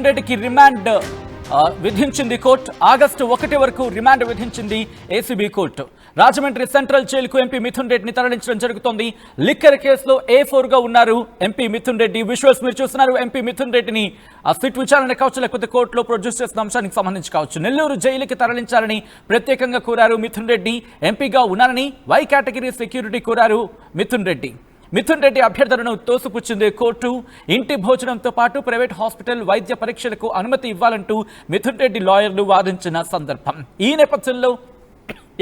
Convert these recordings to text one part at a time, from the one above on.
మిథున్ రెడ్డికి రిమాండ్ విధించింది court. August 1 వరకు రిమాండ్ విధించింది ఏసీబీ కోర్టు. రాజమండ్రి సెంట్రల్ జైలుకు ఎంపీ మిథున్ రెడ్డిని తరలించడం జరుగుతోంది. లిక్కర్ కేసులో A4 గా ఉన్నారు ఎంపీ మిథున్ రెడ్డి. విజువల్స్ మీరు చూస్తున్నారు. ఎంపీ మిథున్ రెడ్డిని ఆ సిట్ విచారణ కావచ్చు, లేకపోతే కోర్టులో ప్రొడ్యూస్ చేసిన అంశానికి సంబంధించి కావచ్చు, నెల్లూరు జైలుకి తరలించాలని ప్రత్యేకంగా కోరారు మిథున్ రెడ్డి. ఎంపీగా ఉన్నారని వై కేటగిరీ సెక్యూరిటీ కోరారు మిథున్ రెడ్డి. మిథున్ రెడ్డి అభ్యర్థనను తోసిపుచ్చింది కోర్టు. ఇంటి భోజనంతో పాటు ప్రైవేట్ హాస్పిటల్ వైద్య పరీక్షలకు అనుమతి ఇవ్వాలంటూ మిథున్ రెడ్డి లాయర్లు వాదించిన సందర్భం. ఈ నేపథ్యంలో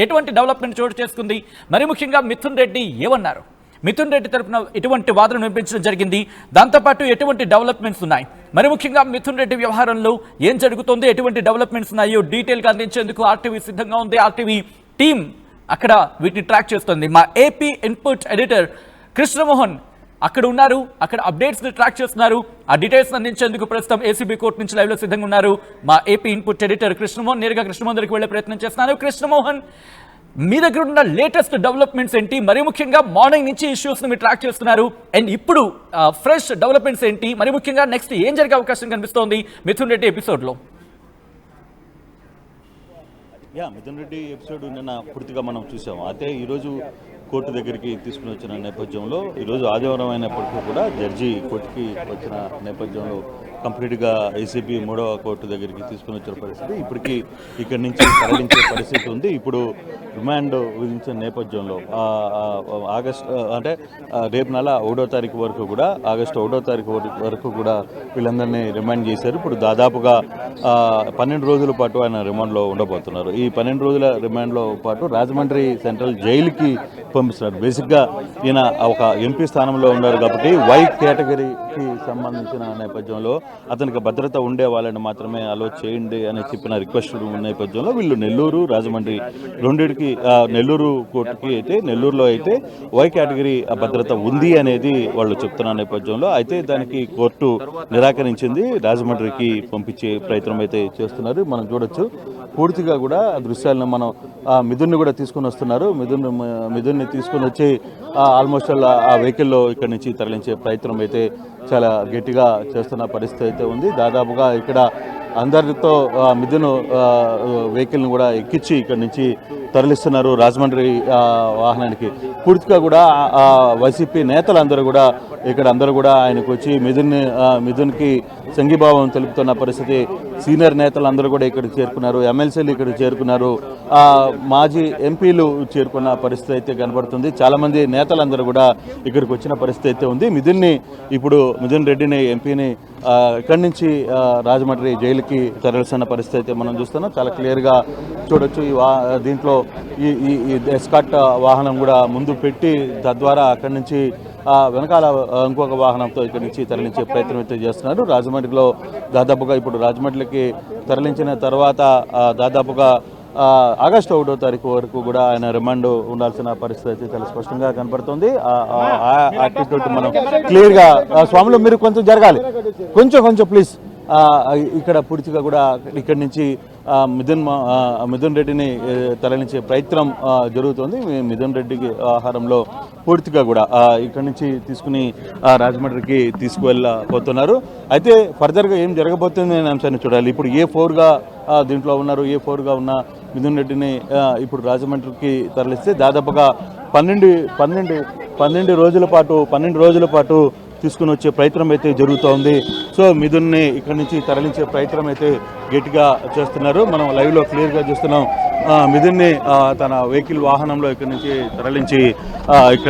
ఎటువంటి డెవలప్మెంట్ చోటు చేసుకుంది? మరి ముఖ్యంగా మిథున్ రెడ్డి ఏమన్నారు? మిథున్ రెడ్డి తరపున ఎటువంటి వాదన వినిపించడం జరిగింది? దాంతోపాటు ఎటువంటి డెవలప్మెంట్స్ ఉన్నాయి? మరి ముఖ్యంగా మిథున్ రెడ్డి వ్యవహారంలో ఏం జరుగుతుంది, ఎటువంటి డెవలప్మెంట్స్ ఉన్నాయో డీటెయిల్గా అందించేందుకు ఆర్టీవీ సిద్ధంగా ఉంది. ఆర్టీవీ టీం అక్కడ వీటిని ట్రాక్ చేస్తుంది. మా ఏపీ ఇన్పుట్ ఎడిటర్ కృష్ణమోహన్ అక్కడ ఉన్నారు. అక్కడ అప్డేట్స్ ని ట్రాక్ చేస్తున్నారు. ఆ డీటెయిల్స్ అందించేందుకు ప్రస్తుతం ఏసీబీ కోర్టు నుంచి లైవ్ లో సిద్ధంగా ఉన్నారు మా ఏపీ ఇన్పుట్ ఎడిటర్ కృష్ణమోహన్. నేరుగా కృష్ణమోహన్ దగ్గరికి వెళ్లే ప్రయత్నం చేస్తున్నారు. కృష్ణమోహన్, మీ దగ్గర ఉన్న లేటెస్ట్ డెవలప్మెంట్స్ ఏంటి? మరి ముఖ్యంగా మార్నింగ్ నుంచి ఇష్యూస్ ని మీరు ట్రాక్ చేస్తున్నారు, అండ్ ఇప్పుడు ఫ్రెష్ డెవలప్మెంట్స్ ఏంటి? మరి ముఖ్యంగా నెక్స్ట్ ఏం జరిగే అవకాశం కనిపిస్తోంది మిథున్ రెడ్డి ఎపిసోడ్ లో? మిథున్ రెడ్డి ఎపిసోడ్ నిన్న పూర్తిగా మనం చూసాము. అయితే ఈరోజు కోర్టు దగ్గరికి తీసుకుని వచ్చిన నేపథ్యంలో ఈరోజు ఆదివారం అయినప్పటికీ కూడా జడ్జి కోర్టుకి వచ్చిన నేపథ్యంలో కంప్లీట్గా ఏసీబీ 3వ కోర్టు దగ్గరికి తీసుకుని వచ్చిన పరిస్థితి. ఇప్పటికీ ఇక్కడి నుంచి తరలించే పరిస్థితి ఉంది. ఇప్పుడు రిమాండ్ విధించిన నేపథ్యంలో ఆగస్టు అంటే రేపు నెల 1వ తారీఖు వరకు కూడా, ఆగస్టు 1వ తారీఖు వరకు కూడా వీళ్ళందరినీ రిమాండ్ చేశారు. ఇప్పుడు దాదాపుగా 12 రోజుల పాటు ఆయన రిమాండ్లో ఉండబోతున్నారు. ఈ 12 రోజుల రిమాండ్లో పాటు రాజమండ్రి సెంట్రల్ జైలుకి పంపిస్తున్నారు. బేసిక్గా ఈయన ఒక ఎంపీ స్థానంలో ఉన్నారు కాబట్టి వై కేటగిరీకి సంబంధించిన నేపథ్యంలో అతనికి భద్రత ఉండే వాళ్ళని మాత్రమే అలో చేయండి అని చెప్పిన రిక్వెస్ట్ నేపథ్యంలో వీళ్ళు నెల్లూరు, రాజమండ్రి రెండింటికి, నెల్లూరు కోర్టుకి అయితే నెల్లూరులో అయితే వై కేటగిరీ భద్రత ఉంది అనేది వాళ్ళు చెప్తున్న నేపథ్యంలో అయితే దానికి కోర్టు నిరాకరించింది. రాజమండ్రికి పంపించే ప్రయత్నం అయితే చేస్తున్నారు. మనం చూడొచ్చు పూర్తిగా కూడా దృశ్యాలను మనం మిథున్ని కూడా తీసుకుని వస్తున్నారు. మిథున్ని తీసుకుని వచ్చి ఆల్మోస్ట్ ఆ వెహికల్లో ఇక్కడి నుంచి తరలించే ప్రయత్నం అయితే చాలా గట్టిగా చేస్తున్న పరిస్థితి అయితే ఉంది. దాదాపుగా ఇక్కడ అందరితో మిథున్ వెహికల్ని కూడా ఎక్కించి ఇక్కడి నుంచి తరలిస్తున్నారు రాజమండ్రి వాహనానికి. పూర్తిగా కూడా వైసీపీ నేతలందరూ కూడా ఇక్కడ అందరూ కూడా ఆయనకు వచ్చి మిథున్కి సంఘీభావం తెలుపుతున్న పరిస్థితి. సీనియర్ నేతలందరూ కూడా ఇక్కడికి చేరుకున్నారు, ఎమ్మెల్సీలు ఇక్కడికి చేరుకున్నారు, మాజీ ఎంపీలు చేరుకున్న పరిస్థితి అయితే కనబడుతుంది. చాలామంది నేతలందరూ కూడా ఇక్కడికి వచ్చిన పరిస్థితి అయితే ఉంది. మిథున్ రెడ్డిని ఎంపీని ఇక్కడి నుంచి రాజమండ్రి జైలుకి తరలిస్తున్న పరిస్థితి అయితే మనం చూస్తున్నాం. చాలా క్లియర్గా చూడొచ్చు. దీంట్లో ఈ ఎస్కాట్ వాహనం కూడా ముందు పెట్టి తద్వారా అక్కడి నుంచి వెనకాల ఇంకొక వాహనంతో ఇక్కడి నుంచి తరలించే ప్రయత్నం అయితే చేస్తున్నారు. రాజమండ్రిలో దాదాపుగా ఇప్పుడు రాజమండ్రికి తరలించిన తర్వాత దాదాపుగా ఆగస్టు 1వ తారీఖు వరకు కూడా ఆయన రిమాండ్ ఉండాల్సిన పరిస్థితి అయితే చాలా స్పష్టంగా కనపడుతుంది. యాటిట్యూడ్ మనం క్లియర్గా, స్వామిలో మీరు కొంచెం జరగాలి, కొంచెం ప్లీజ్. ఇక్కడ పూర్తిగా కూడా ఇక్కడి నుంచి మిథున్ రెడ్డిని తరలించే ప్రయత్నం జరుగుతుంది. మిథున్ రెడ్డికి ఆహారంలో పూర్తిగా కూడా ఇక్కడి నుంచి తీసుకుని రాజమండ్రికి తీసుకువెళ్ళబోతున్నారు. అయితే ఫర్దర్గా ఏం జరగబోతుంది అనే అంశాన్ని చూడాలి. ఇప్పుడు A4గా దీంట్లో ఉన్నారు. A4గా ఉన్న మిథున్ రెడ్డిని ఇప్పుడు రాజమండ్రికి తరలిస్తే దాదాపుగా 12 రోజుల పాటు తీసుకుని వచ్చే ప్రయత్నం అయితే జరుగుతోంది. సో మిథున్ని ఇక్కడి నుంచి తరలించే ప్రయత్నం అయితే గట్టిగా చేస్తున్నారు. మనం లైవ్లో క్లియర్గా చూస్తున్నాం. మిథున్ని తన వెహికల్ వాహనంలో ఇక్కడి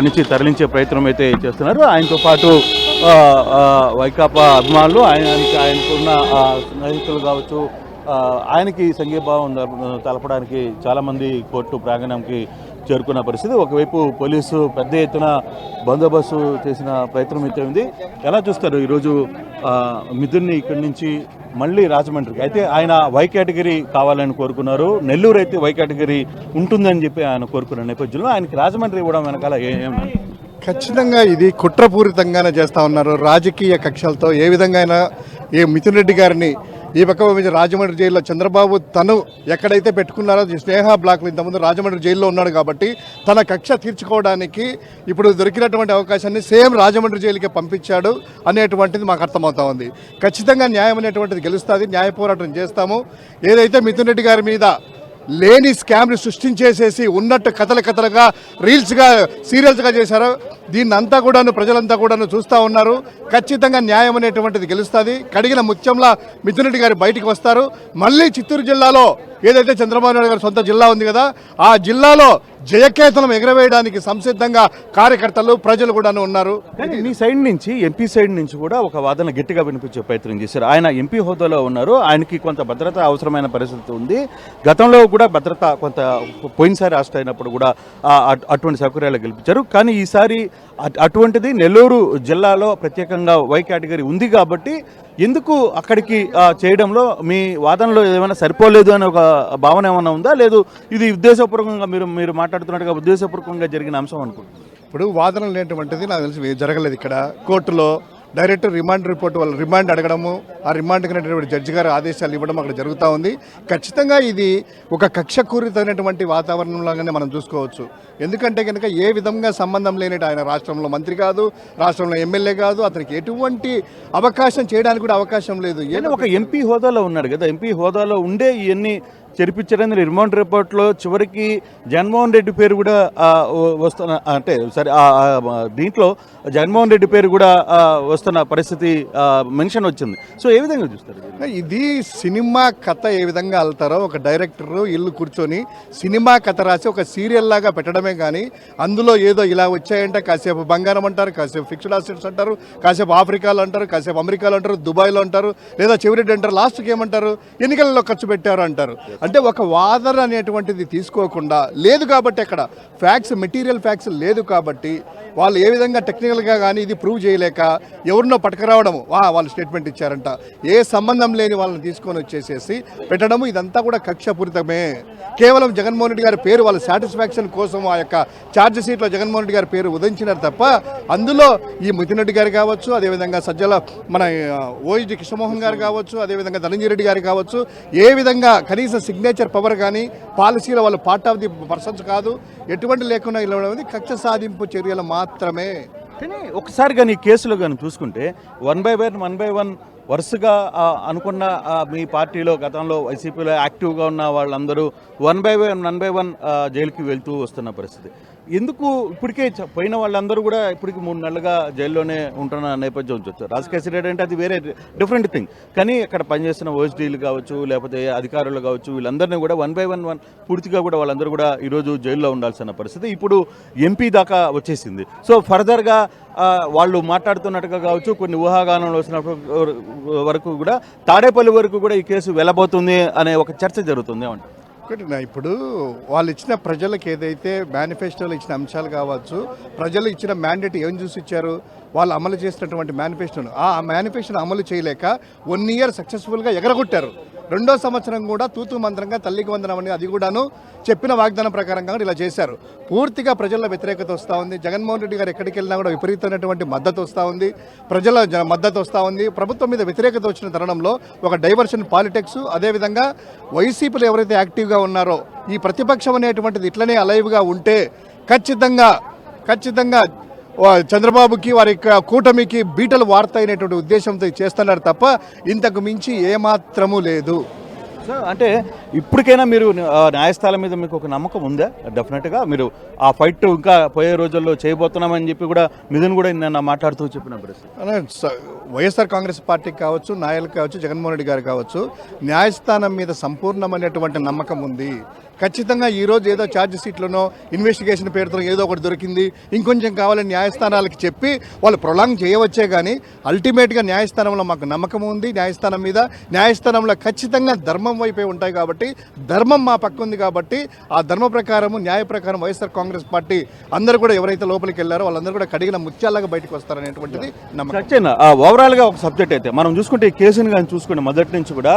నుంచి తరలించే ప్రయత్నం అయితే చేస్తున్నారు. ఆయనతో పాటు వైకాపా అభిమానులు, ఆయనకున్న స్నేహితులు కావచ్చు, ఆయనకి సంఘీభావం తెలపడానికి చాలామంది కోర్టు ప్రాంగణంకి చేరుకున్న పరిస్థితి. ఒకవైపు పోలీసు పెద్ద ఎత్తున బందోబస్తు చేసిన ప్రయత్నం అయితే ఉంది. ఎలా చూస్తారు ఈరోజు మిథున్ని ఇక్కడి నుంచి మళ్ళీ రాజమండ్రికి? అయితే ఆయన వై కేటగిరీ కావాలని కోరుకున్నారు. నెల్లూరు అయితే వై కేటగిరీ ఉంటుందని చెప్పి ఆయన కోరుకున్న నేపథ్యంలో ఆయనకి రాజమండ్రి ఇవ్వడం వెనకాల ఖచ్చితంగా ఇది కుట్రపూరితంగానే చేస్తూ ఉన్నారు. రాజకీయ కక్షలతో ఏ విధంగా అయినా మిథున్ రెడ్డి గారిని ఈ పక్క రాజమండ్రి జైల్లో చంద్రబాబు తను ఎక్కడైతే పెట్టుకున్నారో స్నేహ బ్లాక్లో ఇంతకుముందు రాజమండ్రి జైల్లో ఉన్నాడు కాబట్టి తన కక్ష తీర్చుకోవడానికి ఇప్పుడు దొరికినటువంటి అవకాశాన్ని సేమ్ రాజమండ్రి జైలుకే పంపించాడు అనేటువంటిది మాకు అర్థమవుతా ఉంది. ఖచ్చితంగా న్యాయం అనేటువంటిది గెలుస్తుంది, న్యాయ పోరాటం చేస్తాము. ఏదైతే మిథున్ రెడ్డి గారి మీద లేని స్కామ్ని సృష్టించేసేసి ఉన్నట్టు కథలుగా రీల్స్గా సీరియల్స్గా చేశారో దీన్ని అంతా కూడాను ప్రజలంతా కూడాను చూస్తూ ఉన్నారు. ఖచ్చితంగా న్యాయం అనేటువంటిది గెలుస్తుంది. కడిగిన ముత్యంలా మిథున్ రెడ్డి గారు బయటికి వస్తారు. మళ్ళీ చిత్తూరు జిల్లాలో ఏదైతే చంద్రబాబు నాయుడు గారి సొంత జిల్లా ఉంది కదా, ఆ జిల్లాలో జయకేతనం ఎగరవేయడానికి సంసిద్ధంగా కార్యకర్తలు ప్రజలు కూడా ఉన్నారు. కానీ మీ సైడ్ నుంచి ఎంపీ సైడ్ నుంచి కూడా ఒక వాదన గట్టిగా వినిపించే ప్రయత్నం చేశారు. ఆయన ఎంపీ హోదాలో ఉన్నారు, ఆయనకి కొంత భద్రత అవసరమైన పరిస్థితి ఉంది. గతంలో కూడా భద్రత కొంత పోయినసారి అరెస్ట్ అయినప్పుడు కూడా అటువంటి సౌకర్యాలు కల్పించారు. కానీ ఈసారి అటువంటిది నెల్లూరు జిల్లాలో ప్రత్యేకంగా వై కేటగిరీ ఉంది కాబట్టి ఎందుకు అక్కడికి చేయడంలో మీ వాదనలో ఏమైనా సరిపోలేదు అనే ఒక భావన ఏమైనా ఉందా, లేదు ఇది ఉద్దేశపూర్వకంగా మీరు మాట్లాడుతున్నట్టుగా ఉద్దేశపూర్వకంగా జరిగిన అంశం అనుకుంటున్నారు? ఇప్పుడు వాదనలు అనేటువంటిది నాకు తెలిసి జరగలేదు. ఇక్కడ కోర్టులో డైరెక్ట్ రిమాండ్ రిపోర్ట్ వాళ్ళు రిమాండ్ అడగడము, ఆ రిమాండ్ కనేటువంటి జడ్జి గారు ఆదేశాలు ఇవ్వడం అక్కడ జరుగుతూ ఉంది. ఖచ్చితంగా ఇది ఒక కక్షపూరితమైనటువంటి వాతావరణంలాగానే మనం చూసుకోవచ్చు. ఎందుకంటే కనుక ఏ విధంగా సంబంధం లేనట్టు ఆయన రాష్ట్రంలో మంత్రి కాదు, రాష్ట్రంలో ఎమ్మెల్యే కాదు, అతనికి ఎటువంటి అవకాశం చేయడానికి కూడా అవకాశం లేదు. ఒక ఎంపీ హోదాలో ఉన్నాడు కదా, ఎంపీ హోదాలో ఉండే ఇవన్నీ చెరిపించడానికి రిమాండ్ రిపోర్ట్లో చివరికి జగన్మోహన్ రెడ్డి పేరు కూడా వస్తున్న, అంటే సరే దీంట్లో జగన్మోహన్ రెడ్డి పేరు కూడా వస్తున్న పరిస్థితి మెన్షన్ వచ్చింది. సో ఏ విధంగా చూస్తారు? ఇది సినిమా కథ ఏ విధంగా వెళ్తారో ఒక డైరెక్టర్ ఇల్లు కూర్చొని సినిమా కథ రాసి ఒక సీరియల్ లాగా పెట్టడమే కానీ అందులో ఏదో ఇలా వచ్చాయంటే కాసేపు బంగారం అంటారు, కాసేపు ఫిక్స్డ్ అసెట్స్ అంటారు, కాసేపు ఆఫ్రికాలో అంటారు, కాసేపు అమెరికాలో అంటారు, దుబాయ్లో అంటారు, లేదా చివరిటి అంటారు, లాస్ట్కి ఏమంటారు ఎన్నికలలో ఖర్చు పెట్టారు అంటారు. అంటే ఒక వాదన అనేటువంటిది తీసుకోకుండా లేదు కాబట్టి అక్కడ ఫ్యాక్ట్స్ మెటీరియల్ ఫ్యాక్ట్స్ లేదు కాబట్టి వాళ్ళు ఏ విధంగా టెక్నికల్గా కానీ ఇది ప్రూవ్ చేయలేక ఎవరినో పట్టుకురావడము, వాళ్ళు స్టేట్మెంట్ ఇచ్చారంట, ఏ సంబంధం లేని వాళ్ళని తీసుకొని వచ్చేసేసి పెట్టడము, ఇదంతా కూడా కక్షపూరితమే. కేవలం జగన్మోహన్ రెడ్డి గారి పేరు వాళ్ళ సాటిస్ఫాక్షన్ కోసం ఆ యొక్క ఛార్జ్ షీట్లో జగన్మోహన్ రెడ్డి గారి పేరు ఉదయించినారు తప్ప అందులో ఈ మిథున్ రెడ్డి గారు కావచ్చు, అదేవిధంగా సజ్జల మన ఓఎస్డి కృష్ణమోహన్ గారు కావచ్చు, అదేవిధంగా ధనంజయ రెడ్డి గారు కావచ్చు, ఏ విధంగా కనీసం సిగ్నేచర్ పవర్ కానీ పాలసీలో వాళ్ళు పార్ట్ ఆఫ్ ది పర్సన్స్ కాదు, ఎటువంటి లేకుండా ఇలా కక్ష సాధింపు చర్యలు మాత్రమే. కానీ ఒకసారి కానీ కేసులో కానీ చూసుకుంటే 1 by 1 వరుసగా అనుకున్న మీ పార్టీలో గతంలో వైసీపీలో యాక్టివ్గా ఉన్న వాళ్ళందరూ 1 by 1 జైలుకి వెళ్తూ వస్తున్న పరిస్థితి. ఎందుకు ఇప్పటికే పోయిన వాళ్ళందరూ కూడా ఇప్పటికి 3 నెలలుగా జైల్లోనే ఉంటున్న నేపథ్యం వచ్చారు. రాజకేశ్వర రెడ్డి అంటే అది వేరే డిఫరెంట్ థింగ్. కానీ అక్కడ పనిచేస్తున్న ఓఎస్డీలు కావచ్చు, లేకపోతే అధికారులు కావచ్చు, వీళ్ళందరినీ కూడా 1 by 1 పూర్తిగా కూడా వాళ్ళందరూ కూడా ఈరోజు జైల్లో ఉండాల్సిన పరిస్థితి ఇప్పుడు ఎంపీ దాకా వచ్చేసింది. సో ఫర్దర్గా వాళ్ళు మాట్లాడుతున్నట్టుగా కావచ్చు, కొన్ని ఊహాగానంలో వచ్చినప్పుడు వరకు కూడా తాడేపల్లి వరకు కూడా ఈ కేసు వెళ్ళబోతుంది అనే ఒక చర్చ జరుగుతుంది. ఏమంటారు? ఒకటి ఇప్పుడు వాళ్ళు ఇచ్చిన ప్రజలకు ఏదైతే మేనిఫెస్టోలో ఇచ్చిన అంశాలు కావచ్చు, ప్రజలు ఇచ్చిన మ్యాండేట్ ఏం చూసి ఇచ్చారు, వాళ్ళు అమలు చేసినటువంటి మేనిఫెస్టోను ఆ మేనిఫెస్టోను అమలు చేయలేక 1 year సక్సెస్ఫుల్గా ఎగరగొట్టారు. 2వ సంవత్సరం కూడా తూతూ మంత్రంగా తల్లికి వందనం అని అది కూడాను చెప్పిన వాగ్దానం ప్రకారంగా ఇలా చేశారు. పూర్తిగా ప్రజల వ్యతిరేకత వస్తూ ఉంది. జగన్మోహన్ రెడ్డి గారు ఎక్కడికి వెళ్ళినా కూడా విపరీతమైనటువంటి మద్దతు వస్తూ ఉంది, ప్రజల మద్దతు వస్తూ ఉంది. ప్రభుత్వం మీద వ్యతిరేకత వచ్చిన తరుణంలో ఒక డైవర్షన్ పాలిటిక్స్, అదేవిధంగా వైసీపీలో ఎవరైతే యాక్టివ్గా ఉన్నారో ఈ ప్రతిపక్షం అనేటువంటిది ఇట్లనే అలైవ్గా ఉంటే ఖచ్చితంగా చంద్రబాబుకి వారి కూటమికి బీటలు వార్తాయినటువంటి ఉద్దేశంతో చేస్తున్నారు తప్ప ఇంతకు మించి ఏమాత్రము లేదు. సో అంటే ఇప్పటికైనా మీరు న్యాయస్థానం మీద మీకు ఒక నమ్మకం ఉందా? డెఫినెట్గా మీరు ఆ ఫైట్ ఇంకా పోయే రోజుల్లో చేయబోతున్నామని చెప్పి కూడా మిథున్ కూడా నిన్న మాట్లాడుతూ చెప్పిన పరిస్థితి. వైఎస్ఆర్ కాంగ్రెస్ పార్టీకి కావచ్చు, నాయకులు కావచ్చు, జగన్మోహన్ రెడ్డి గారు కావచ్చు, న్యాయస్థానం మీద సంపూర్ణమైనటువంటి నమ్మకం ఉంది. ఖచ్చితంగా ఈరోజు ఏదో ఛార్జ్ షీట్లోనో ఇన్వెస్టిగేషన్ పేరుతో ఏదో ఒకటి దొరికింది, ఇంకొంచెం కావాలని న్యాయస్థానాలకు చెప్పి వాళ్ళు ప్రొలాంగ్ చేయవచ్చే కానీ అల్టిమేట్గా న్యాయస్థానంలో మాకు నమ్మకం ఉంది. న్యాయస్థానం మీద, న్యాయస్థానంలో ఖచ్చితంగా ధర్మం వైపే ఉంటాయి కాబట్టి, ధర్మం మా పక్క ఉంది కాబట్టి ఆ ధర్మ ప్రకారము న్యాయ ప్రకారం వైఎస్ఆర్ కాంగ్రెస్ పార్టీ అందరూ కూడా ఎవరైతే లోపలికి వెళ్ళారో వాళ్ళందరూ కూడా కడిగిన ముత్యాలాగా బయటకు వస్తారనేటువంటిది నమ్మకం. ఓవరాల్గా ఒక సబ్జెక్ట్ అయితే మనం చూసుకుంటే ఈ కేసుని కానీ చూసుకుంటే మొదటి నుంచి కూడా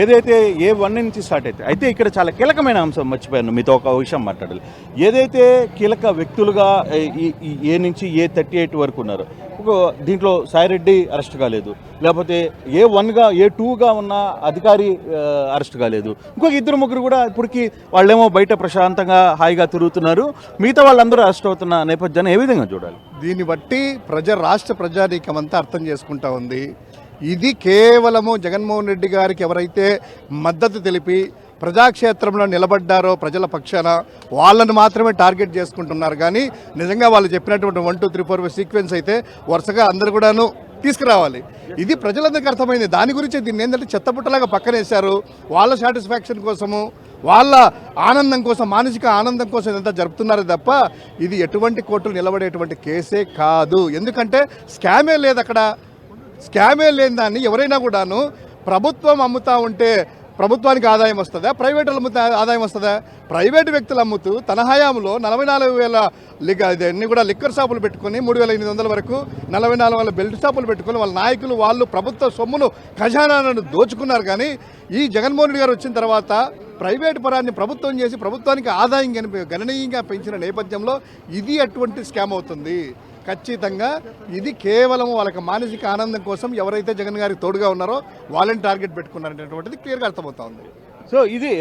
ఏదైతే A1 నుంచి స్టార్ట్ అయితే ఇక్కడ చాలా కీలకమైన అంశం మర్చిపోయాను మీతో ఒక విషయం మాట్లాడాలి. ఏదైతే కీలక వ్యక్తులుగా A నుంచి A38 వరకు ఉన్నారు, దీంట్లో సాయిరెడ్డి అరెస్ట్ కాలేదు, లేకపోతే A1గా A2గా ఉన్న అధికారి అరెస్ట్ కాలేదు, ఇంకొక ఇద్దరు ముగ్గురు కూడా ఇప్పటికీ వాళ్ళేమో బయట ప్రశాంతంగా హాయిగా తిరుగుతున్నారు, మిగతా వాళ్ళందరూ అరెస్ట్ అవుతున్న నేపథ్యాన్ని ఏ విధంగా చూడాలి? దీన్ని బట్టి రాష్ట్ర ప్రజానీకం అంతా అర్థం చేసుకుంటా ఉంది. ఇది కేవలము జగన్మోహన్ రెడ్డి గారికి ఎవరైతే మద్దతు తెలిపి ప్రజాక్షేత్రంలో నిలబడ్డారో ప్రజల పక్షాన వాళ్ళను మాత్రమే టార్గెట్ చేసుకుంటున్నారు. కానీ నిజంగా వాళ్ళు చెప్పినటువంటి 1, 2, 3, 4 సీక్వెన్స్ అయితే వరుసగా అందరు కూడాను తీసుకురావాలి. ఇది ప్రజలందరికీ అర్థమైంది. దాని గురించి దీన్ని ఏంటంటే చెత్తపుట్టలాగా పక్కనేశారు. వాళ్ళ సాటిస్ఫాక్షన్ కోసము, వాళ్ళ ఆనందం కోసం, మానసిక ఆనందం కోసం ఇదంతా జరుపుతున్నారు తప్ప ఇది ఎటువంటి కోర్టులు నిలబడేటువంటి కేసే కాదు. ఎందుకంటే స్కామే లేదు అక్కడ. స్కామే లేని దాన్ని ఎవరైనా కూడాను ప్రభుత్వం అమ్ముతా ఉంటే ప్రభుత్వానికి ఆదాయం వస్తుందా, ప్రైవేట్ అమ్ముతా ఆదాయం వస్తుందా? ప్రైవేటు వ్యక్తులు అమ్ముతూ తన హయాంలో 44,000 అన్ని కూడా లిక్కర్ షాపులు పెట్టుకుని 3,800 వరకు 44,000 బెల్ట్ షాపులు పెట్టుకుని వాళ్ళ నాయకులు వాళ్ళు ప్రభుత్వ సొమ్మును ఖజానాను దోచుకున్నారు. కానీ ఈ జగన్మోహన్ రెడ్డి గారు వచ్చిన తర్వాత ప్రైవేటు పరాన్ని ప్రభుత్వం చేసి ప్రభుత్వానికి ఆదాయం గణనీయంగా పెంచిన నేపథ్యంలో ఇది అటువంటి స్కామ్ అవుతుంది. ఖచ్చితంగా ఇది కేవలం వాళ్ళకి మానసిక ఆనందం కోసం ఎవరైతే జగన్ గారికి తోడుగా ఉన్నారో వాళ్ళని టార్గెట్ పెట్టుకున్నారనేటువంటిది క్లియర్గా అర్థమవుతా ఉంది. సో ఇది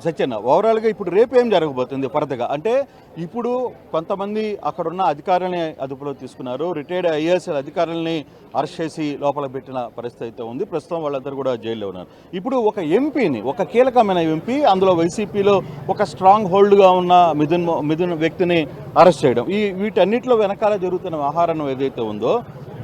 సత్యన్న ఓవరాల్గా ఇప్పుడు రేపు ఏం జరగబోతుంది ఫర్దర్గా అంటే ఇప్పుడు కొంతమంది అక్కడున్న అధికారులని అదుపులో తీసుకున్నారు, రిటైర్డ్ ఐఏఎస్ అధికారులని అరెస్ట్ చేసి లోపల పెట్టిన పరిస్థితి అయితే ఉంది. ప్రస్తుతం వాళ్ళందరూ కూడా జైల్లో ఉన్నారు. ఇప్పుడు ఒక ఎంపీని, ఒక కీలకమైన ఎంపీ, అందులో వైసీపీలో ఒక స్ట్రాంగ్ హోల్డ్గా ఉన్న మిథున్ వ్యక్తిని అరెస్ట్ చేయడం, వీటన్నిటిలో వెనకాల జరుగుతున్న వ్యవహారం ఏదైతే ఉందో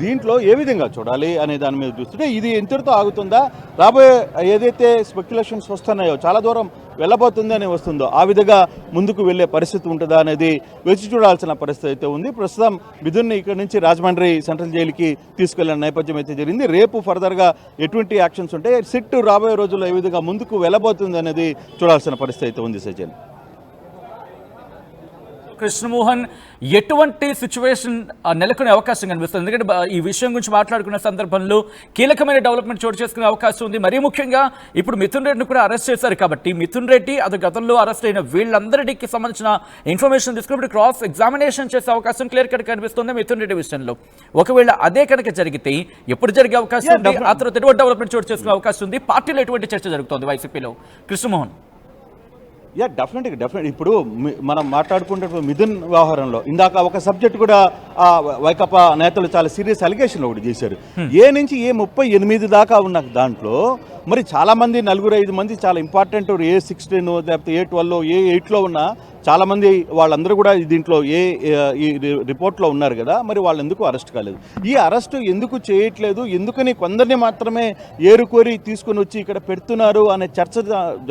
దీంట్లో ఏ విధంగా చూడాలి అనే దాని మీద చూస్తుంటే ఇది ఎంతటితో ఆగుతుందా, రాబోయే ఏదైతే స్పెక్యులేషన్స్ వస్తున్నాయో చాలా దూరం వెళ్ళబోతుంది అని వస్తుందో ఆ విధంగా ముందుకు వెళ్ళే పరిస్థితి ఉంటుందా అనేది వేచి చూడాల్సిన పరిస్థితి అయితే ఉంది. ప్రస్తుతం మిథున్ని ఇక్కడ నుంచి రాజమండ్రి సెంట్రల్ జైలుకి తీసుకెళ్లిన నేపథ్యం అయితే జరిగింది. రేపు ఫర్దర్గా ఎటువంటి యాక్షన్స్ ఉంటాయి, సిట్ రాబోయే రోజుల్లో ఏ విధంగా ముందుకు వెళ్ళబోతుంది అనేది చూడాల్సిన పరిస్థితి అయితే ఉంది. సజ్జన్, కృష్ణమోహన్, ఎటువంటి సిచ్యువేషన్ నెలకొనే అవకాశం కనిపిస్తుంది? ఎందుకంటే ఈ విషయం గురించి మాట్లాడుకున్న సందర్భంలో కీలకమైన డెవలప్మెంట్ చోటు చేసుకునే అవకాశం ఉంది. మరీ ముఖ్యంగా ఇప్పుడు మిథున్ రెడ్డిని కూడా అరెస్ట్ చేశారు కాబట్టి మిథున్ రెడ్డి అది గతంలో అరెస్ట్ అయిన వీళ్ళందరికీ సంబంధించిన ఇన్ఫర్మేషన్ తీసుకున్నప్పుడు క్రాస్ ఎగ్జామినేషన్ చేసే అవకాశం క్లియర్ కట్ కనిపిస్తుంది మిథున్ రెడ్డి విషయంలో. ఒకవేళ అదే కనుక జరిగితే ఎప్పుడు జరిగే అవకాశం ఉంది? ఆ తర్వాత ఎటువంటి డెవలప్మెంట్ చోటు చేసుకునే అవకాశం ఉంది? పార్టీలో ఎటువంటి చర్చ జరుగుతుంది వైసీపీలో? కృష్ణమోహన్, డెఫినెట్గా ఇప్పుడు మనం మాట్లాడుకుంటే మిథున్ వ్యవహారంలో ఇందాక ఒక సబ్జెక్ట్ కూడా వైకాపా నేతలు చాలా సీరియస్ అలిగేషన్లు ఒకటి చేశారు. A నుంచి A38 దాకా ఉన్న దాంట్లో మరి చాలామంది 4-5 మంది చాలా ఇంపార్టెంట్ A16 లేకపోతే A12 A8లో ఉన్న చాలామంది వాళ్ళందరూ కూడా దీంట్లో ఈ రిపోర్ట్లో ఉన్నారు కదా, మరి వాళ్ళు ఎందుకు అరెస్ట్ కాలేదు? ఈ అరెస్టు ఎందుకు చేయట్లేదు, ఎందుకని కొందరిని మాత్రమే ఏరుకోరి తీసుకుని వచ్చి ఇక్కడ పెడుతున్నారు అనే చర్చ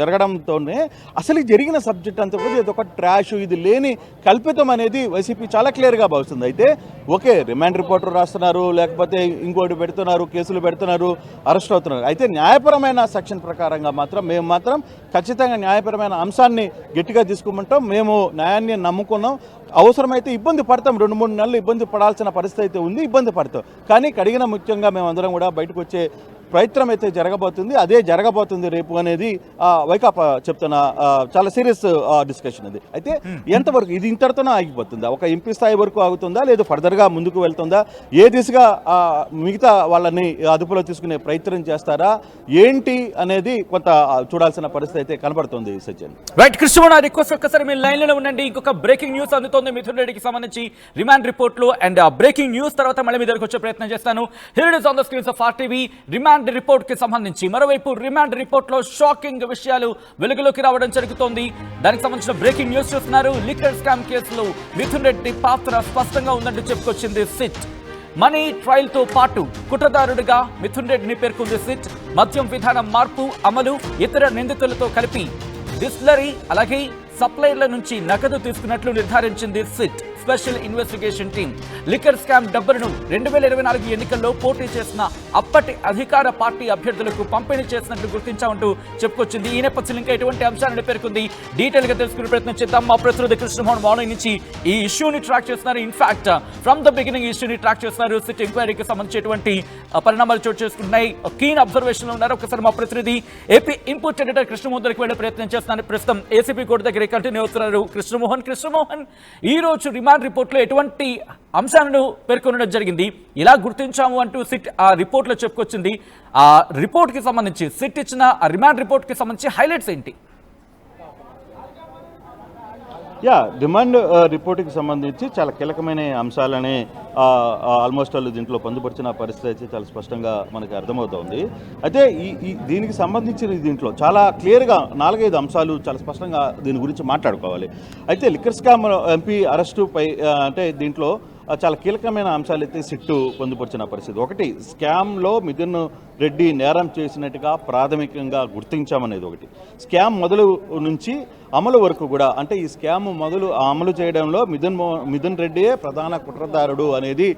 జరగడంతోనే అసలు జరిగిన సబ్జెక్ట్ అంతా కూడా ఇది ఒక ట్రాష్, ఇది లేని కల్పితం అనేది వైసీపీ చాలా క్లియర్గా భావిస్తుంది. అయితే ఓకే, రిమాండ్ రిపోర్ట్ రాస్తున్నారు, లేకపోతే ఇంకోటి పెడుతున్నారు, కేసులు పెడుతున్నారు, అరెస్ట్ అవుతున్నారు. అయితే న్యాయపరమైన సెక్షన్ ప్రకారంగా మేము మాత్రం ఖచ్చితంగా న్యాయపరమైన అంశాన్ని గట్టిగా తీసుకోమంటాం. మేము న్యాయాన్ని నమ్ముకున్నాం, అవసరమైతే ఇబ్బంది పడతాం, 2-3 నెలలు ఇబ్బంది పడాల్సిన పరిస్థితి అయితే ఉంది, ఇబ్బంది పడతాం. కానీ కడిగిన ముఖ్యంగా మేమందరం కూడా బయటకు వచ్చే ప్రయత్నం అయితే జరగబోతుంది. అదే జరగబోతుంది రేపు అనేది వైకాపా చెప్తున్న చాలా సీరియస్ డిస్కషన్ అది. అయితే ఎంతవరకు ఇది ఇంతటితోనే ఆగిపోతుందా? ఒక ఎంపీ స్థాయి వరకు ఆగుతుందా, లేదు ఫర్దర్గా ముందుకు వెళ్తుందా? ఏ దిశగా మిగతా వాళ్ళని అదుపులో తీసుకునే ప్రయత్నం చేస్తారా ఏంటి అనేది కొంత చూడాల్సిన పరిస్థితి అయితే కనబడుతుంది. సజ్జన్, రైట్. కృష్ణ రిక్వెస్ట్ ఒక్కసారి మీ లైన్లో ఉండండి. ఇంకొక బ్రేకింగ్ న్యూస్ అందుతోంది మిథున్ రెడ్డికి సంబంధించి రిమాండ్ రిపోర్ట్లో. అండ్ బ్రేకింగ్ న్యూస్ తర్వాత మళ్ళీ మీ దగ్గరకు వచ్చే ప్రయత్నం చేస్తాను. Here it is on the screens of RTV. Remand report కి సంబంధించి మరోవైపు రిమాండ్ రిపోర్ట్ లో షాకింగ్ విషయాలు వెలుగులోకి రావడం జరుగుతోంది. దానికి సంబంధించిన బ్రేకింగ్ న్యూస్ చూస్తున్నారు. లిక్కర్ స్కామ్ కేసులో మిథున్ రెడ్డి పాత్ర స్పష్టంగా ఉందంటూ చెప్పుకొచ్చింది సిట్. మనీ ట్రయల్ తో పాటు కుట్రదారుడిగా మిథున్ రెడ్డిని పేర్కొంది సిట్. మద్యం విధానం మార్పు అమలు, ఇతర నిందితులతో కలిపి డిస్టిలరీ అలాగే సప్లైర్ల నుంచి నగదు తీసుకున్నట్లు నిర్ధారించింది SIT. Special investigation team liquor scam డబ్బులను 2024 ఎన్నికల్లో పోటీ చేసిన అప్పటి అధికార పార్టీ అభ్యర్థులకు పంపిణీ చేసినట్లు గుర్తించామంటూ చెప్పుకొచ్చింది. ఈ నేపథ్యంలో ఇంకా ఎటువంటి అంశాలను పేర్కొంది డీటెయిల్ గా తెలుసుకునే ప్రయత్నం చేద్దాం. మా ప్రతినిధి కృష్ణమోహన్ మార్నింగ్ నుంచి ఈ ఇష్యూని ట్రాక్ చేస్తున్నారు. ఇన్ఫాక్ట్ ఫ్రమ్ ద బిగినింగ్ ఇష్యూని ట్రాక్ చేస్తున్నారు. సిట్ ఎంక్వైరీకి సంబంధించినటువంటి పరిణామాలు చోటు చేసుకుంటున్నాయి. కీన్ అబ్జర్వేషన్ లో ఉన్నారు. ఒకసారి మా ప్రతినిధి ఏపీ ఇన్పుట్ ఎడిటర్ కృష్ణమోహన్ దగ్గరికి వెళ్లే ప్రయత్నం చేస్తున్నారు. ప్రస్తుతం ఏసీపీ కోర్టు దగ్గర కంటిన్యూ అవుతున్నారు కృష్ణమోహన్ ఈ రోజు రిమాండ్ రిపోర్ట్ లో ఎటువంటి అంశాలను పేర్కొనడం జరిగింది, ఇలా గుర్తించాము అంటూ సిట్ ఆ రిపోర్ట్ లో చెప్పుకొచ్చింది. ఆ రిపోర్ట్ కి సంబంధించి సిట్ ఇచ్చిన రిమాండ్ రిపోర్ట్ కి సంబంధించి హైలైట్స్ ఏంటి? డిమాండ్ రిపోర్ట్కి సంబంధించి చాలా కీలకమైన అంశాలనే ఆల్మోస్ట్ వాళ్ళు దీంట్లో పొందుపరిచిన పరిస్థితి అయితే చాలా స్పష్టంగా మనకి అర్థమవుతోంది. అయితే దీనికి సంబంధించిన దీంట్లో చాలా క్లియర్గా 4-5 అంశాలు చాలా స్పష్టంగా దీని గురించి మాట్లాడుకోవాలి. అయితే లిక్కర్ స్కామ్ ఎంపీ అరెస్టుపై అంటే దీంట్లో చాలా కీలకమైన అంశాలు అయితే సిట్టు పొందుపరిచిన పరిస్థితి. ఒకటి, స్కామ్లో మిథున్ రెడ్డి నేరం చేసినట్టుగా ప్రాథమికంగా గుర్తించామనేది ఒకటి. స్కామ్ మొదలు నుంచి అమలు వరకు కూడా అంటే ఈ స్కామ్ అమలు చేయడంలో మిథున్ రెడ్డియే ప్రధాన కుట్రదారుడు అనేది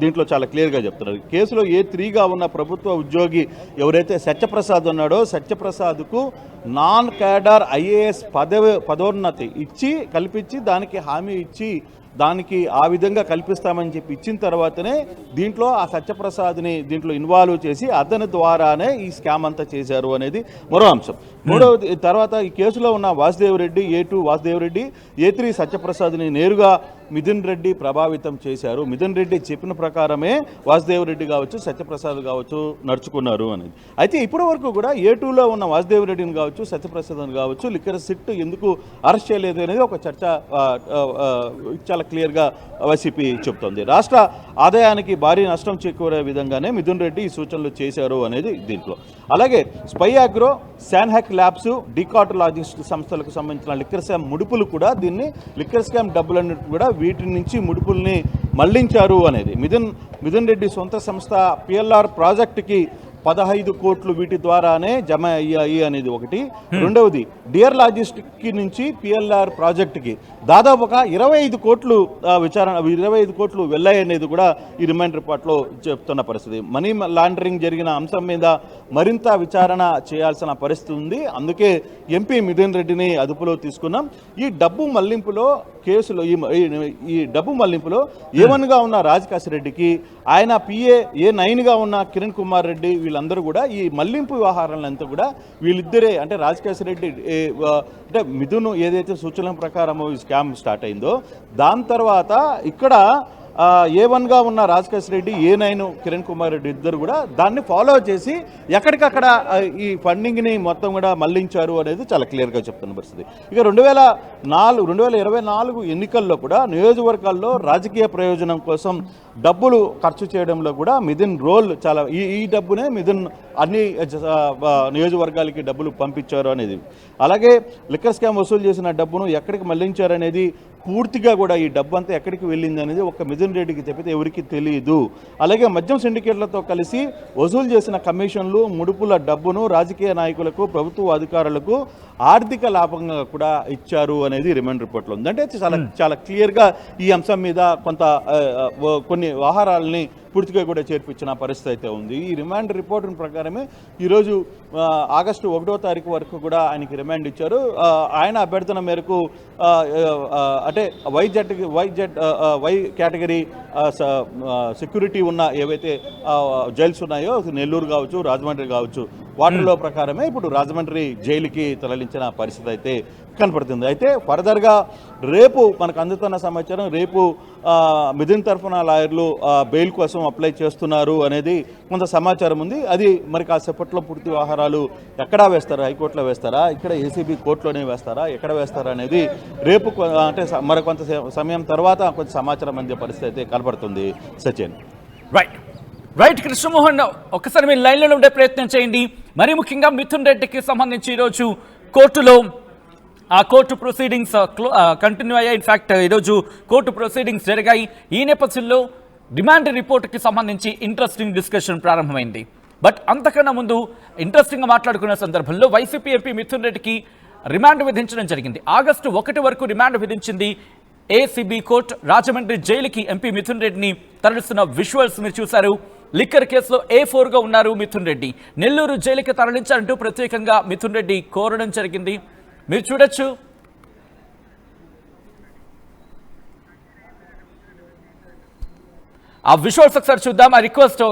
దీంట్లో చాలా క్లియర్గా చెప్తున్నారు. కేసులో A3గా ఉన్న ప్రభుత్వ ఉద్యోగి ఎవరైతే సత్యప్రసాద్ ఉన్నాడో సత్యప్రసాద్కు నాన్ క్యాడర్ IAS పదోన్నతి కల్పించి దానికి హామీ ఇచ్చి దానికి ఆ విధంగా కల్పిస్తామని చెప్పి ఇచ్చిన తర్వాతనే దీంట్లో ఆ సత్యప్రసాద్ని దీంట్లో ఇన్వాల్వ్ చేసి అతని ద్వారానే ఈ స్కామ్ అంతా చేశారు అనేది మరో అంశం. మూడవది, తర్వాత ఈ కేసులో ఉన్న వాసుదేవ్ రెడ్డి A2 వాసుదేవ్ రెడ్డి, A3 సత్యప్రసాద్ని నేరుగా మిథున్ రెడ్డి ప్రభావితం చేశారు. మిథున్ రెడ్డి చెప్పిన ప్రకారమే వాసుదేవ్ రెడ్డి కావచ్చు సత్యప్రసాద్ కావచ్చు నడుచుకున్నారు అనేది. అయితే ఇప్పటి వరకు కూడా A2లో ఉన్న వాసుదేవ్ రెడ్డిని కావచ్చు సత్యప్రసాద్ని కావచ్చు లిక్కర్ సిట్ ఎందుకు అరెస్ట్ చేయలేదు అనేది ఒక చర్చ చాలా క్లియర్గా వైసీపీ చెబుతోంది. రాష్ట్ర ఆదాయానికి భారీ నష్టం చేకూరే విధంగానే మిథున్ రెడ్డి ఈ సూచనలు చేశారు అనేది దీంట్లో. అలాగే స్పై అగ్రో, శాన్హాక్ ల్యాబ్స్, డికాట్ లాజిస్టిక్స్ సంస్థలకు సంబంధించిన లిక్కర్ స్కామ్ ముడుపులు కూడా దీన్ని లిక్కర్ స్కామ్ డబ్బులన్నిటి కూడా వీటి నుంచి ముడుపుల్ని మళ్లించారు అనేది. మిథున్ రెడ్డి సొంత సంస్థ PLR ప్రాజెక్టుకి 15 కోట్లు వీటి ద్వారానే జమ అయ్యాయి అనేది ఒకటి. రెండవది, డియర్ లాజిస్టిక్ నుంచి PLR ప్రాజెక్టుకి దాదాపుగా 25 కోట్లు 25 కోట్లు వెళ్ళాయి అనేది కూడా ఈ రిమైండ్ రిపోర్ట్లో చెప్తున్న పరిస్థితి. మనీ లాండరింగ్ జరిగిన అంశం మీద మరింత విచారణ చేయాల్సిన పరిస్థితి ఉంది. అందుకే ఎంపీ మిథున్ రెడ్డిని అదుపులో తీసుకున్నాం. ఈ డబ్బు మళ్లింపులో కేసులో ఈ డబ్బు మళ్లింపులో A1గా ఉన్న రాజకాశి రెడ్డికి, ఆయన PA A9గా ఉన్న కిరణ్ కుమార్ రెడ్డి వీళ్ళందరూ కూడా ఈ మళ్లింపు వ్యవహారాలంతా కూడా వీళ్ళిద్దరే అంటే రాజకాశి రెడ్డి అంటే మిథున్ ఏదైతే సూచనల ప్రకారం ఈ స్కామ్ స్టార్ట్ అయిందో దాని తర్వాత ఇక్కడ A1గా ఉన్న రాజకేశ్ రెడ్డి, A9 కిరణ్ కుమార్ రెడ్డి ఇద్దరు కూడా దాన్ని ఫాలో చేసి ఎక్కడికక్కడ ఈ ఫండింగ్ని మొత్తం కూడా మళ్లించారు అనేది చాలా క్లియర్గా చెప్తున్న పరిస్థితి. ఇక 2024 ఎన్నికల్లో కూడా నియోజకవర్గాల్లో రాజకీయ ప్రయోజనం కోసం డబ్బులు ఖర్చు చేయడంలో కూడా మిథున్ రోల్ చాలా ఈ డబ్బునే మిథున్ అన్ని నియోజకవర్గాలకి డబ్బులు పంపించారు అనేది. అలాగే లిక్కర్ స్కామ్ వసూలు చేసిన డబ్బును ఎక్కడికి మళ్లించారనేది పూర్తిగా కూడా ఈ డబ్బు అంతా ఎక్కడికి వెళ్ళింది అనేది ఒక మిథున్ రెడ్డికి తప్పితే ఎవరికి తెలియదు. అలాగే మద్యం సిండికేట్లతో కలిసి వసూలు చేసిన కమిషన్లు, ముడుపుల డబ్బును రాజకీయ నాయకులకు, ప్రభుత్వ అధికారులకు ఆర్థిక లాభంగా కూడా ఇచ్చారు అనేది రిమాండ్ రిపోర్ట్లో ఉంది. అంటే చాలా క్లియర్గా ఈ అంశం మీద కొన్ని వ్యవహారాలని పూర్తిగా కూడా చేర్పించిన పరిస్థితి అయితే ఉంది. ఈ రిమాండ్ రిపోర్ట్ ప్రకారమే ఈరోజు ఆగస్టు 1వ తారీఖు వరకు కూడా ఆయనకి రిమాండ్ ఇచ్చారు. ఆయన అభ్యర్థన మేరకు అంటే వై కేటగిరీ సెక్యూరిటీ ఉన్న ఏవైతే జైల్స్ ఉన్నాయో నెల్లూరు కావచ్చు, రాజమండ్రి కావచ్చు, వాటిలో ప్రకారమే ఇప్పుడు రాజమండ్రి జైలుకి తరలించిన పరిస్థితి అయితే కనపడుతుంది. అయితే ఫర్దర్గా రేపు మనకు అందుతున్న సమాచారం, రేపు మిథున్ తరఫున లాయర్లు బెయిల్ కోసం అప్లై చేస్తున్నారు అనేది కొంత సమాచారం ఉంది. అది మరి కాసేపట్లో పూర్తి వ్యవహారాలు ఎక్కడ వేస్తారా, హైకోర్టులో వేస్తారా, ఇక్కడ ఏసీబీ కోర్టులోనే వేస్తారా, ఎక్కడ వేస్తారా అనేది రేపు అంటే మరికొంత సమయం తర్వాత కొంత సమాచారం అందే పరిస్థితి అయితే కనపడుతుంది. సచిన్. రైట్ కృష్ణమోహన్, ఒక్కసారి మీరు లైన్లో ఉండే ప్రయత్నం చేయండి. మరి ముఖ్యంగా మిథున్ రెడ్డికి సంబంధించి ఈరోజు కోర్టులో ఆ కోర్టు ప్రొసీడింగ్స్ కంటిన్యూ అయ్యాయి. ఇన్ఫ్యాక్ట్ ఈరోజు కోర్టు ప్రొసీడింగ్స్ జరిగాయి. ఈ నేపథ్యంలో డిమాండ్ రిపోర్ట్కి సంబంధించి ఇంట్రెస్టింగ్ డిస్కషన్ ప్రారంభమైంది. బట్ అంతకన్నా ముందు ఇంట్రెస్టింగ్గా మాట్లాడుకునే సందర్భంలో వైసీపీ ఎంపీ మిథున్ రెడ్డికి రిమాండ్ విధించడం జరిగింది. ఆగస్టు 1 వరకు రిమాండ్ విధించింది ఏసీబీ కోర్టు రాజమండ్రి జైలుకి ఎంపీ మిథున్ రెడ్డిని తరలిస్తున్న విజువల్స్ మీరు చూశారు. లిక్కర్ కేసులో A4గా ఉన్నారు మిథున్ రెడ్డి. నెల్లూరు జైలుకి తరలించాలంటూ ప్రత్యేకంగా మిథున్ రెడ్డి కోరడం జరిగింది. మీరు చూడొచ్చు. ఆ విజువల్స్ ఒకసారి చూద్దాం. ఆ రిక్వెస్ట్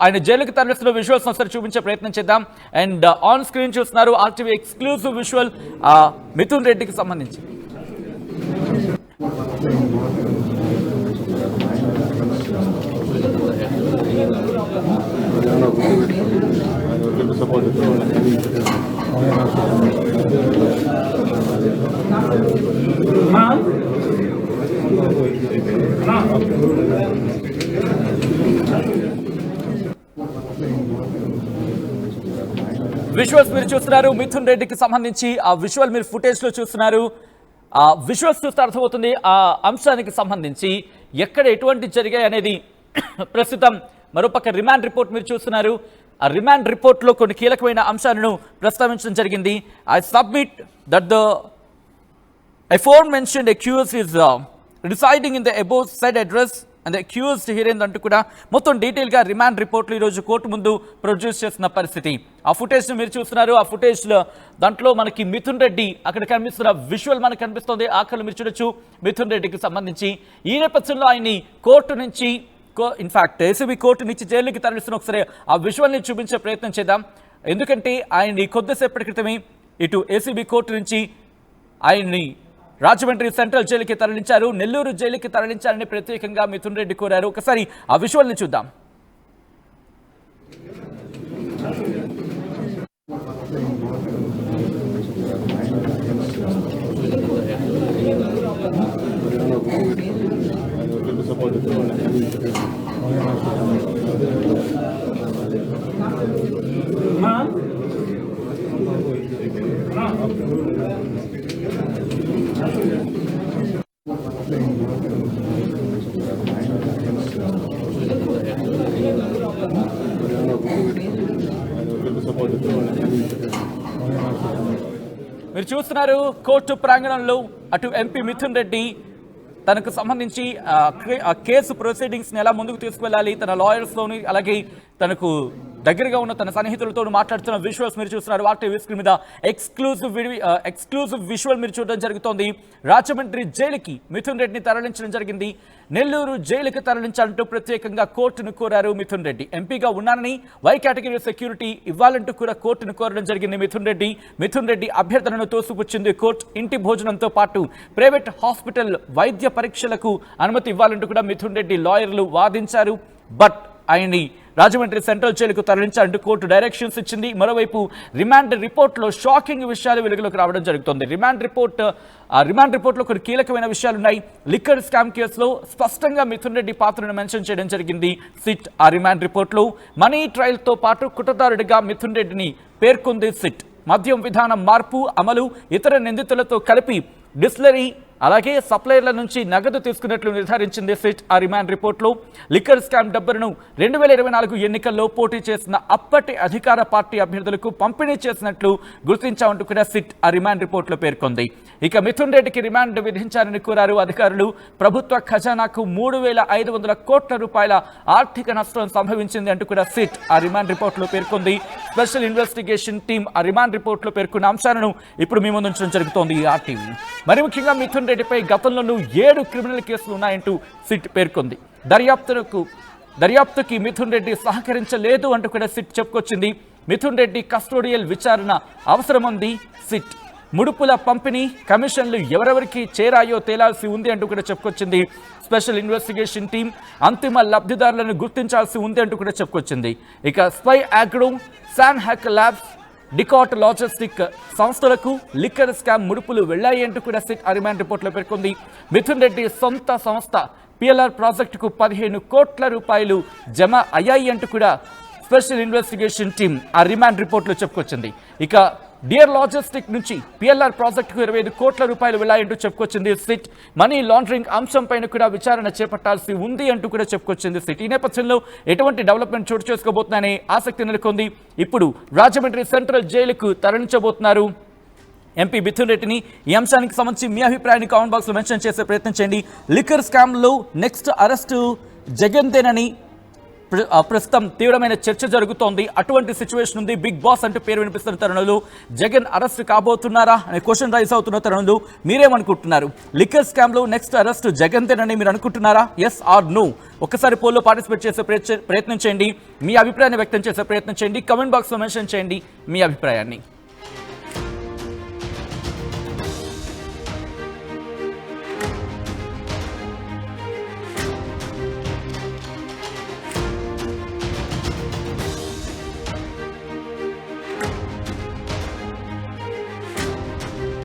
ఆయన జైలుకి తరలిస్తున్న విజువల్స్ ఒకసారి చూపించే ప్రయత్నం చేద్దాం. అండ్ ఆన్ స్క్రీన్ చూస్తున్నారు RTV ఎక్స్క్లూజివ్ విజువల్ మిథున్ రెడ్డికి సంబంధించి. విజువల్స్ మీరు చూస్తున్నారు మిథున్ రెడ్డికి సంబంధించి. ఆ విజువల్ మీరు ఫుటేజ్ లో చూస్తున్నారు. ఆ విజువల్స్ చూస్తే అర్థమవుతుంది ఆ అంశానికి సంబంధించి ఎక్కడ ఎటువంటి జరిగాయి అనేది. ప్రస్తుతం మరోపక్క రిమాండ్ రిపోర్ట్ మీరు చూస్తున్నారు. ఆ రిమాండ్ రిపోర్ట్లో కొన్ని కీలకమైన అంశాలను ప్రస్తావించడం జరిగింది. I submit that the aforementioned accused is residing in the above said address and the accused herein అంటూ కూడా మొత్తం డీటెయిల్గా రిమాండ్ రిపోర్ట్లు ఈరోజు కోర్టు ముందు ప్రొడ్యూస్ చేస్తున్న పరిస్థితి. ఆ ఫుటేజ్ను మీరు చూస్తున్నారు. ఆ ఫుటేజ్లో దాంట్లో మనకి మిథున్ రెడ్డి అక్కడ కనిపిస్తున్న విజువల్ మనకు కనిపిస్తుంది. ఆకలి మీరు చూడొచ్చు మిథున్ రెడ్డికి సంబంధించి. ఈ నేపథ్యంలో ఆయన్ని కోర్టు నుంచి ఇన్ఫాక్ట్ ఏసీబీ కోర్టు నుంచి జైలుకి తరలిస్తున్న ఒకసారి ఆ విజువల్ని చూపించే ప్రయత్నం చేద్దాం. ఎందుకంటే ఆయన్ని కొద్దిసేపటి క్రితమే ఇటు ఏసీబీ కోర్టు నుంచి ఆయన్ని రాజమండ్రి సెంట్రల్ జైలుకి తరలించారు. నెల్లూరు జైలుకి తరలించాలని ప్రత్యేకంగా మిథున్ రెడ్డి కోరారు. ఒకసారి ఆ విజువల్ని చూద్దాం. మీరు చూస్తున్నారు కోర్టు ప్రాంగణంలో అటు ఎంపీ మిథున్ రెడ్డి తనకు సంబంధించి కేసు ప్రొసీడింగ్స్ని ఎలా ముందుకు తీసుకువెళ్ళాలి, తన లాయర్స్తోని అలాగే తనకు దగ్గరగా ఉన్న తన సన్నిహితులతో మాట్లాడుతున్న విజువల్స్ మీరు చూస్తున్నారు. RTV స్క్రీన్ మీద ఎక్స్క్లూజివ్ విజువల్ మీరు చూడడం జరుగుతోంది. రాజమండ్రి జైలుకి మిథున్ రెడ్డిని తరలించడం జరిగింది. నెల్లూరు జైలుకి తరలించాలంటూ ప్రత్యేకంగా కోర్టును కోరారు మిథున్ రెడ్డి. ఎంపీగా ఉన్నానని వై కేటగిరీ సెక్యూరిటీ ఇవ్వాలంటూ కూడా కోర్టును కోరడం జరిగింది మిథున్ రెడ్డి అభ్యర్థనను తోసిపుచ్చింది కోర్టు. ఇంటి భోజనంతో పాటు ప్రైవేట్ హాస్పిటల్ వైద్య పరీక్షలకు అనుమతి ఇవ్వాలంటూ కూడా మిథున్ రెడ్డి లాయర్లు వాదించారు. బట్ ఆయన్ని రాజమండ్రి సెంట్రల్ జైలుకు తరలించాలంటూ కోర్టు డైరెక్షన్స్ ఇచ్చింది. మరోవైపు రిమాండ్ రిపోర్ట్లో షాకింగ్ విషయాలు వెలుగులోకి రావడం జరుగుతుంది. రిమాండ్ రిపోర్ట్లో కొన్ని కీలకమైన విషయాలున్నాయి. లిక్కర్ స్కామ్ కేసులో స్పష్టంగా మిథున్ రెడ్డి పాత్రను మెన్షన్ చేయడం జరిగింది సిట్. ఆ రిమాండ్ రిపోర్ట్లో మనీ ట్రయల్తో పాటు కుట్రదారుడిగా మిథున్ రెడ్డిని పేర్కొంది సిట్. మద్యం విధానం మార్పు అమలు, ఇతర నిందితులతో కలిపి డిస్టిలరీ అలాగే సప్లయర్ల నుంచి నగదు తీసుకున్నట్లు నిర్ధారించింది సిట్. ఆ రిమాండ్ రిపోర్ట్లో లిక్కర్ స్కామ్ డబ్బులను 2024 ఎన్నికల్లో పోటీ చేసిన అప్పటి అధికార పార్టీ అభ్యర్థులకు పంపిణీ చేసినట్లు గుర్తించామంటూ కూడా సిట్ ఆ రిమాండ్ రిపోర్ట్లో పేర్కొంది. ఇక మిథున్ రెడ్డికి రిమాండ్ విధించాలని కోరారు అధికారులు. ప్రభుత్వ ఖజానాకు 3,500 కోట్ల రూపాయల ఆర్థిక నష్టం సంభవించింది అంటూ కూడా సిట్ ఆ రిమాండ్ రిపోర్ట్లో పేర్కొంది. స్పెషల్ ఇన్వెస్టిగేషన్ టీం ఆ రిమాండ్ రిపోర్ట్లో పేర్కొన్న అంశాలను ఇప్పుడు మీ ముందు ఉంచడం జరుగుతోంది RTV. మరి ముఖ్యంగా మిథున్ రెడ్డిపై గతంలోనూ 7 క్రిమినల్ కేసులు ఉన్నాయంటూ సిట్ పేర్కొంది. దర్యాప్తుకి మిథున్ రెడ్డి సహకరించలేదు అంటూ కూడా సిట్ చెప్పుకొచ్చింది. మిథున్ రెడ్డి కస్టోడియల్ విచారణ అవసరముంది సిట్. ముడుపుల పంపిణీ కమిషన్లు ఎవరెవరికి చేరాయో తేలాల్సి ఉంది అంటూ కూడా చెప్పుకొచ్చింది. స్పెషల్ ఇన్వెస్టిగేషన్ టీం అంతిమ లబ్ధిదారులను గుర్తించాల్సి ఉంది అంటూ కూడా చెప్పుకొచ్చింది. ఇక spy agro, San hack labs, dicot logistic సంస్థలకు లిక్కర్ స్కామ్ ముడుపులు వెళ్లాయి అంటూ కూడా సిట్ ఆ రిమాండ్ రిపోర్ట్లో పేర్కొంది. మిథున్ రెడ్డి సొంత సంస్థ PLR ప్రాజెక్టుకు 15 కోట్ల రూపాయలు జమ అయ్యాయి అంటూ కూడా స్పెషల్ ఇన్వెస్టిగేషన్ టీం ఆ రిమాండ్ రిపోర్ట్లో చెప్పుకొచ్చింది. ఇక డియర్ లాజిస్టిక్ నుంచి PLR ప్రాజెక్టుకు 25 కోట్ల రూపాయలు వెళ్లాయంటూ చెప్పుకొచ్చింది సిట్. మనీ లాండరింగ్ అంశంపైన కూడా విచారణ చేపట్టాల్సి ఉంది అంటూ కూడా చెప్పుకొచ్చింది సిట్. ఈ నేపథ్యంలో ఎటువంటి డెవలప్మెంట్ చోటు చేసుకోబోతున్నాయనే ఆసక్తి నెలకొంది. ఇప్పుడు రాజమండ్రి సెంట్రల్ జైలుకు తరలించబోతున్నారు ఎంపీ మిథున్ రెడ్డిని. ఈ అంశానికి సంబంధించి మీ అభిప్రాయాన్ని కామెంట్ బాక్స్లో మెన్షన్ చేసే ప్రయత్నం చేయండి. లిక్కర్ స్కామ్లో నెక్స్ట్ అరెస్టు జగన్దేనని ప్రస్తుతం తీవ్రమైన చర్చ జరుగుతోంది. అటువంటి సిచ్యువేషన్ ఉంది. బిగ్ బాస్ అంటూ పేరు వినిపిస్తున్న తరుణంలో జగన్ అరెస్ట్ కాబోతున్నారా అనే క్వశ్చన్ రైజ్ అవుతున్న తరుణంలో మీరేమనుకుంటున్నారు? లిక్కర్ స్కామ్ లో నెక్స్ట్ అరెస్ట్ జగన్దేనని మీరు అనుకుంటున్నారా? Yes or no? ఒక్కసారి పోల్లో పార్టిసిపేట్ చేసే ప్రయత్నం చేయండి. మీ అభిప్రాయాన్ని వ్యక్తం చేసే ప్రయత్నం చేయండి. కమెంట్ బాక్స్లో మెన్షన్ చేయండి మీ అభిప్రాయాన్ని.